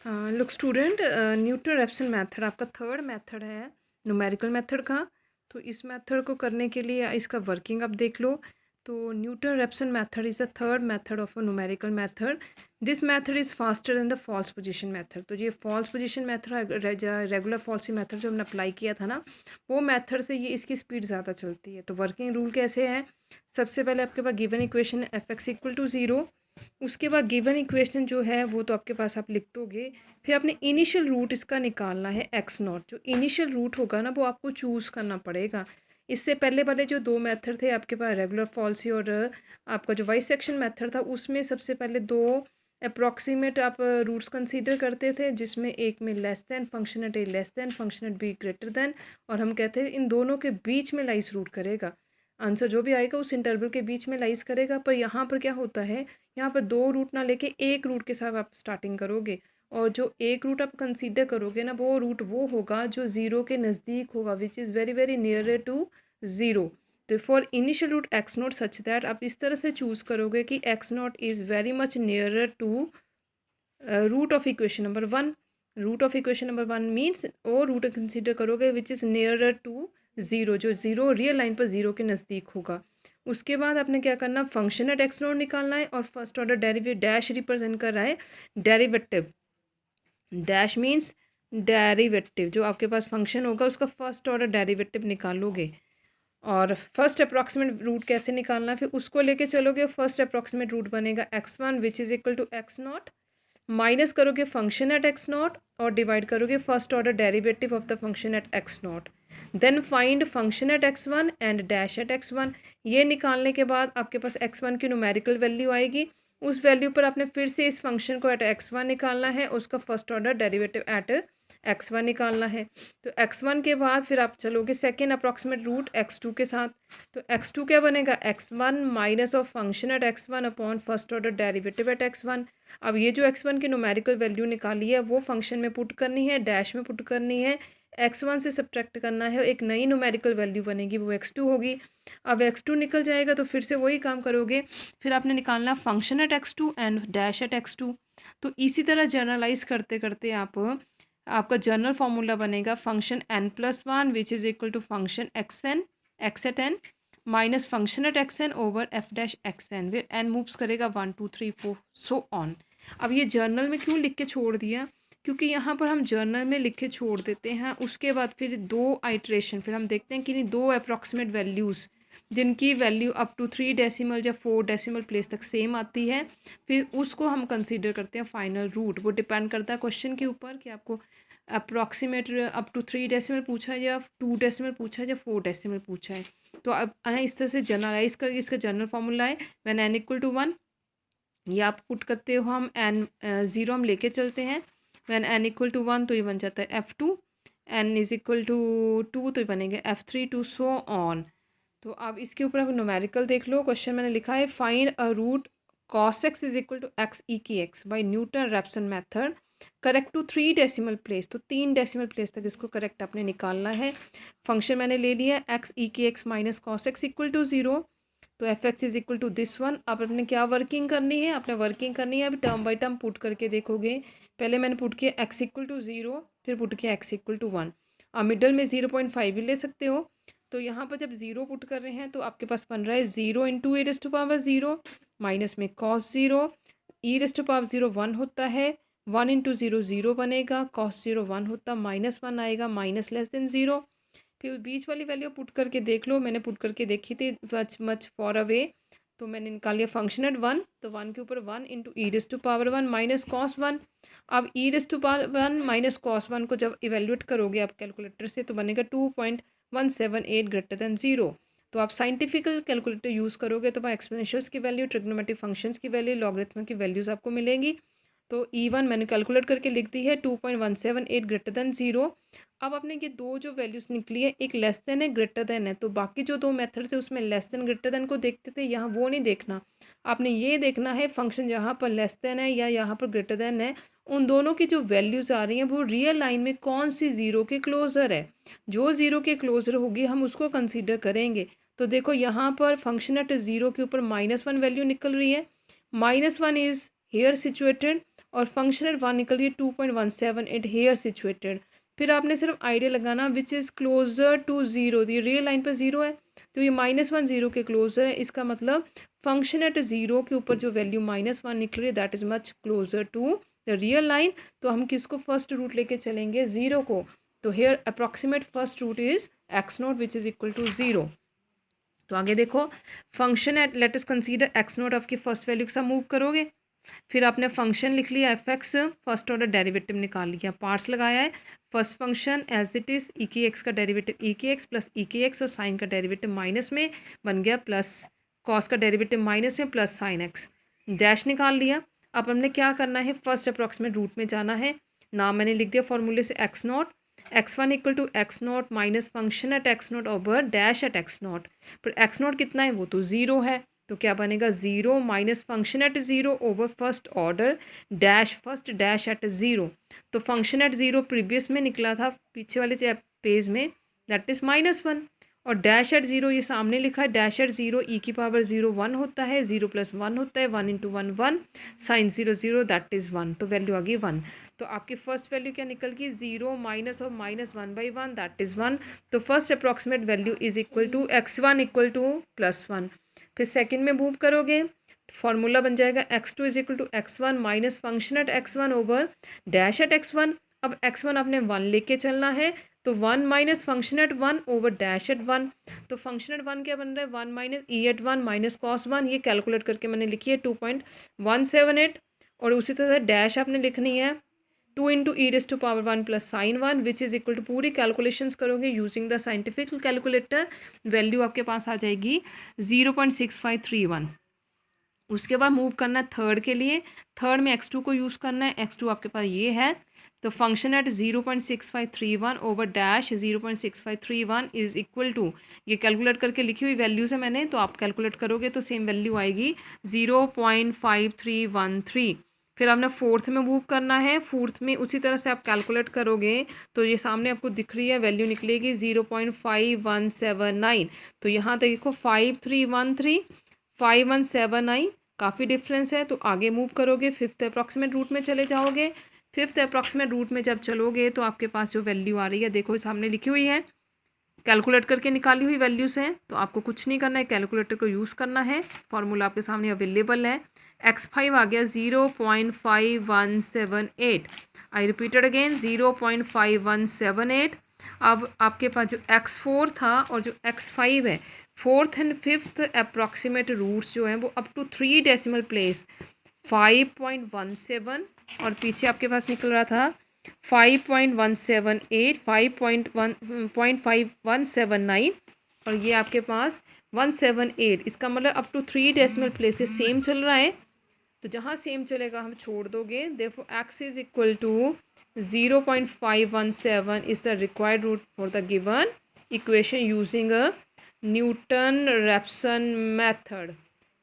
Look student, Newton Raphson method आपका third method है numerical method का। तो इस मेथड को करने के लिए इसका वर्किंग आप देख लो। तो Newton Raphson method is the third method of a numerical method. This method is faster than the false position method. तो ये false position method, regular falsi method जो हमने अप्लाई किया था ना, वो मेथड से ये इसकी स्पीड ज़्यादा चलती है। तो वर्किंग रूल कैसे है? सबसे पहले आपके पास given equation f x equal to 0। उसके बाद गिवन इक्वेशन जो है वो तो आपके पास आप लिख दोगे। फिर आपने इनिशियल रूट इसका निकालना है एक्स नॉट। जो इनिशियल रूट होगा ना वो आपको चूज़ करना पड़ेगा। इससे पहले वाले जो दो मेथड थे आपके पास, रेगुलर फॉल्सी और आपका जो वाई सेक्शन मेथड था, उसमें सबसे पहले दो अप्रॉक्सीमेट आप रूट्स कंसीडर करते थे, जिसमें एक में less than function at A less than function at be greater than, और हम कहते हैं इन दोनों के बीच में लाइस रूट करेगा। आंसर जो भी आएगा उस इंटरवल के बीच में लाइस करेगा। पर यहाँ पर क्या होता है, यहाँ पर दो रूट ना लेके एक रूट के साथ आप स्टार्टिंग करोगे, और जो एक रूट आप कंसीडर करोगे ना वो रूट वो होगा जो ज़ीरो के नज़दीक होगा, which is very very near to zero. तो for initial root x naught such that आप इस तरह से चूज़ करोगे कि x naught is very much near to root of equation number 1। Root of equation number 1 means वो root consider करोगे which is near to zero, जो zero real line पर ज़ीरो के नज़दीक होगा। उसके बाद आपने क्या करना, फंक्शन एट एक्स नॉट निकालना है, और first order derivative dash represent कर रहा है डेरिवेटिव। डैश मीन्स डेरिवेटिव, जो आपके पास फंक्शन होगा उसका फर्स्ट ऑर्डर डेरिवेटिव निकालोगे। और फर्स्ट अप्रॉक्सीमेट रूट कैसे निकालना है, फिर उसको लेके चलोगे। फर्स्ट अप्रॉक्सीमेट रूट बनेगा x1 which is equal to x naught, minus करोगे फंक्शन एट एक्स नॉट, और डिवाइड करोगे first order derivative of the function at x naught. Then find function at x1 and dash at x1। ये निकालने के बाद आपके पास x1 की numerical value आएगी। उस वैल्यू पर आपने फिर से इस फंक्शन को एट x1 निकालना है, उसका first order derivative eight x1 निकालना है। तो x1 के बाद फिर आप चलोगे सेकेंड अप्रॉक्सीमेट रूट x2 के साथ। तो x2 क्या बनेगा, x1 minus of function at x1 upon first order derivative eight x1। अब ये जो x1 की न्यूमेरिकल वैल्यू निकाली है वो फंक्शन में पुट करनी है, डैश में पुट करनी है, x1 से सब्ट्रैक्ट करना है, एक नई न्यूमेरिकल वैल्यू बनेगी वो x2 होगी। अब x2 निकल जाएगा तो फिर से वही काम करोगे। फिर आपने निकालना function at x2 and dash at x2। तो इसी तरह जर्नलाइज करते करते आपका जर्नल फार्मूला बनेगा function n+1 which is equal to function xn x at n minus function at xn over f dash xn, फिर n मूव्स करेगा 1 2 3 4 so on. अब ये जर्नल में क्यों लिख के छोड़ दिया, क्योंकि यहाँ पर हम जर्नल में लिख के छोड़ देते हैं। उसके बाद फिर दो आइट्रेशन, फिर हम देखते हैं कि दो अप्रॉक्सीमेट वैल्यूज़ जिनकी वैल्यू अप टू 3 डेसिमल या 4 डेसिमल प्लेस तक सेम आती है, फिर उसको हम कंसीडर करते हैं फाइनल रूट। वो डिपेंड करता है क्वेश्चन के ऊपर कि आपको अप्रॉक्सीमेट अप टू 3 डेसिमल पूछा है या 2 डेसिमल पूछा है या 4 डेसिमल पूछा है। तो अब इस तरह से जनरलाइज करके इसका जनरल फार्मूला है व्हेन n इक्वल टू 1, ये आप पुट करते हो, हम n 0 हम लेके चलते हैं। व्हेन n इक्वल टू 1 तो ये बन जाता है f2, n is equal to 2 तो ये बनेंगे f3 टू सो ऑन। तो अब इसके ऊपर आप न्यूमेरिकल देख लो। क्वेश्चन मैंने लिखा है find a root cos x is equal to x e की x by Newton Raphson method correct to 3 decimal place. तो 3 डेसिमल प्लेस तक इसको करेक्ट आपने निकालना है। फंक्शन मैंने ले लिया एक्स ई की x minus cos x equal to 0। तो f x is equal to this one. अब आपने क्या वर्किंग करनी है, आपने वर्किंग करनी है अभी टर्म बाई टर्म पुट करके देखोगे। पहले मैंने पुट किया एक्स इक्वल टू 0, फिर पुट किया एक्स इक्वल टू 1। अब मिडल में 0.5 भी ले सकते हो। तो यहाँ पर जब 0 पुट कर रहे हैं तो आपके पास बन रहा है 0 into e raise to power 0 minus में cos 0, e raise to power 0 1 होता है, 1 इंटू 0 0 बनेगा, कॉस 0 1 होता, माइनस 1 आएगा, माइनस लेस देन 0। फिर बीच वाली वैल्यू पुट करके देख लो, मैंने पुट करके देखी थी मच मच फॉर अवे। तो मैंने निकाल लिया फंक्शन एट 1, तो 1 के ऊपर 1 into e raise to power 1 minus cos 1। अब e raise to power 1 minus cos 1 को जब इवेल्यूएट करोगे आप कैलकुलेटर से तो बनेगा 2.178 ग्रेटर देन 0। तो आप साइंटिफिकल कैलकुलेटर यूज़ करोगे तो एक्सपोनेंशियल्स की वैल्यू, ट्रिग्नोमेट्रिक फंक्शंस की वैल्यू, लॉगरिथम की वैल्यूज़ आपको मिलेंगी। तो E1 मैंने कैलकुलेट करके लिख दी है 2.178 ग्रेटर देन 0। अब आपने ये दो जो वैल्यूज़ निकली है, एक लेस देन है, ग्रेटर देन है, तो बाकी जो दो मेथड्स है उसमें लेस देन ग्रेटर देन को देखते थे, यहाँ वो नहीं देखना। आपने ये देखना है फंक्शन जहाँ पर लेस देन है या यहाँ पर ग्रेटर देन है, उन दोनों की जो वैल्यूज़ आ रही हैं वो रियल लाइन में कौन सी ज़ीरो के क्लोज़र है। जो ज़ीरो के क्लोज़र होगी हम उसको कंसीडर करेंगे। तो देखो यहाँ पर फंक्शन एट ज़ीरो के ऊपर -1 वैल्यू निकल रही है, -1 इज़ हेयर सिचुएटेड, और फंक्शन एट 1 निकल गई 2.178 हेयर सिचुएटेड। फिर आपने सिर्फ आइडिया लगाना which is closer to zero, तो ये रियल लाइन पर ज़ीरो है तो ये -1 ज़ीरो के क्लोजर है, इसका मतलब फंक्शन एट ज़ीरो के ऊपर जो वैल्यू -1 निकल रही है that is much closer to the real line. तो हम किसको फर्स्ट रूट लेके चलेंगे, ज़ीरो को। तो here approximate first root is x0 which is equal to zero. तो आगे देखो, function at let us consider x0 आपकी फर्स्ट वैल्यू के साथ मूव करोगे। फिर आपने फंक्शन लिख लिया f(x), फर्स्ट ऑर्डर डेरिवेटिव निकाल लिया, पार्ट्स लगाया है। First function as it is e के एक्स का डेरिवेटिव ई के एक्स प्लस ई के एक्स और साइन का डेरिवेटिव माइनस में बन गया प्लस कॉस का डेरिवेटिव माइनस में प्लस साइन एक्स, डैश निकाल लिया। अब हमने क्या करना है, फर्स्ट अप्रॉक्सीमेट रूट में जाना है। नाम मैंने लिख दिया फॉर्मूले से x0, x1 equal to x0 minus function at x0 over dash at x0। पर x0 कितना है, वो तो ज़ीरो है, तो क्या बनेगा, zero minus function at zero over first order dash first dash at zero. तो फंक्शन एट ज़ीरो प्रीवियस में निकला था पीछे वाले पेज में, दैट इज़ -1, और डैश एट ज़ीरो ये सामने लिखा है, डैश एट ज़ीरो ई की पावर 0 1 होता है, 0 + 1 होता है, 1 × 1 1, साइन 0 0 दैट इज़ 1, तो वैल्यू आ गई 1। तो आपकी फर्स्ट वैल्यू क्या निकल गई, 0 माइनस और -1/1 दैट इज़ 1। तो first approximate value is equal to x1 equal to +1। फिर सेकंड में मूव करोगे, फॉर्मूला बन जाएगा x2 is equal to x1 minus function at x1 over dash at x1। अब x1 आपने 1 लेके चलना है, तो 1 minus function at 1 over dash at 1। तो फंक्शन एट 1 क्या बन रहा है, 1 माइनस ई एट 1 माइनस कॉस 1, ये कैलकुलेट करके मैंने लिखी है 2.178। और उसी तरह डैश आपने लिखनी है 2 × e⁻1 plus sine 1 which is equal to, पूरी कैलकुलेशंस करोगे using the scientific calculator, value आपके पास आ जाएगी 0.6531। उसके बाद मूव करना है थर्ड के लिए, थर्ड में x2 को यूज़ करना है, x2 आपके पास ये है। तो function at 0.6531 over dash 0.6531 is equal to, ये कैलकुलेट करके लिखी हुई वैल्यूज़ है मैंने, तो आप कैलकुलेट करोगे तो सेम वैल्यू आएगी 0.5313। फिर आपने फोर्थ में मूव करना है, फोर्थ में उसी तरह से आप कैलकुलेट करोगे तो ये सामने आपको दिख रही है वैल्यू निकलेगी 0.5179। तो यहाँ देखो 5313 5179, काफ़ी डिफरेंस है। तो आगे मूव करोगे, फिफ्थ अप्रॉक्सीमेट रूट में चले जाओगे। फिफ्थ अप्रॉक्सीमेट रूट में जब चलोगे तो आपके पास जो वैल्यू आ रही है देखो सामने लिखी हुई है, कैलकुलेट करके निकाली हुई वैल्यूज़ हैं। तो आपको कुछ नहीं करना है, कैलकुलेटर को यूज़ करना है, फॉर्मूला आपके सामने अवेलेबल है। x5 आ गया 0.5178, आई रिपीटेड अगेन 0.5178। अब आपके पास जो x4 था और जो x5 है, fourth and fifth approximate roots जो हैं वो अप टू 3 डेसिमल प्लेस 5.17, और पीछे आपके पास निकल रहा था 5.178 5.5179, और ये आपके पास 178। इसका मतलब up to 3 decimal places same चल रहा है। तो जहाँ सेम चलेगा हम छोड़ दोगे, therefore x is equal to 0.517 is the required root for the given equation using a Newton Raphson method,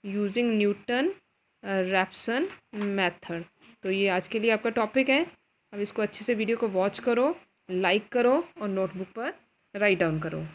using Newton Raphson method. तो ये आज के लिए आपका टॉपिक है। अब इसको अच्छे से वीडियो को वॉच करो, लाइक करो और नोटबुक पर राइट डाउन करो।